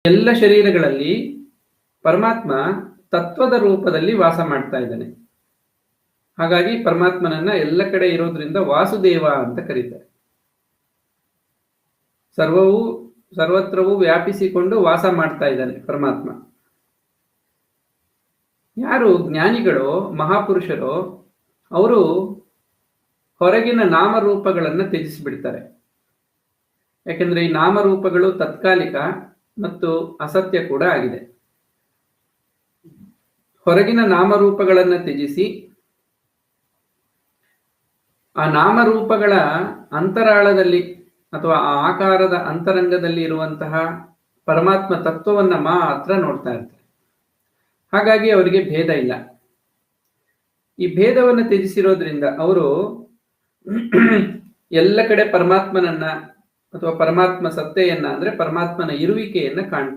ಎಲ್ಲ ಶರೀರಗಳಲ್ಲಿ ಪರಮಾತ್ಮ ತತ್ವದ ರೂಪದಲ್ಲಿ ವಾಸ ಮಾಡ್ತಾ ಇದ್ದಾನೆ. ಹಾಗಾಗಿ ಪರಮಾತ್ಮನನ್ನ ಎಲ್ಲ ಕಡೆ ಇರೋದ್ರಿಂದ ವಾಸುದೇವ ಅಂತ ಕರೀತಾರೆ. ಸರ್ವತ್ರವೂ ವ್ಯಾಪಿಸಿಕೊಂಡು ವಾಸ ಮಾಡ್ತಾ ಇದ್ದಾನೆ ಪರಮಾತ್ಮ. ಯಾರು ಜ್ಞಾನಿಗಳು, ಮಹಾಪುರುಷರು, ಅವರು ಹೊರಗಿನ ನಾಮರೂಪಗಳನ್ನು ತ್ಯಜಿಸಿಬಿಡ್ತಾರೆ. ಯಾಕೆಂದ್ರೆ ಈ ನಾಮರೂಪಗಳು ತಾತ್ಕಾಲಿಕ ಮತ್ತು ಅಸತ್ಯ ಕೂಡ ಆಗಿದೆ. ಹೊರಗಿನ ನಾಮರೂಪಗಳನ್ನು ತ್ಯಜಿಸಿ ಆ ನಾಮರೂಪಗಳ ಅಂತರಾಳದಲ್ಲಿ ಅಥವಾ ಆ ಆಕಾರದ ಅಂತರಂಗದಲ್ಲಿ ಇರುವಂತಹ ಪರಮಾತ್ಮ ತತ್ವವನ್ನ ಮಾತ್ರ ನೋಡ್ತಾ ಇರ್ತಾರೆ. ಹಾಗಾಗಿ ಅವರಿಗೆ ಭೇದ ಇಲ್ಲ. ಈ ಭೇದವನ್ನು ತ್ಯಜಿಸಿರೋದ್ರಿಂದ ಅವರು ಎಲ್ಲ ಕಡೆ ಪರಮಾತ್ಮನನ್ನ ಅಥವಾ ಪರಮಾತ್ಮ ಸತ್ತೆಯನ್ನ ಅಂದ್ರೆ ಪರಮಾತ್ಮನ ಇರುವಿಕೆಯನ್ನ ಕಾಣ್ತಾರೆ.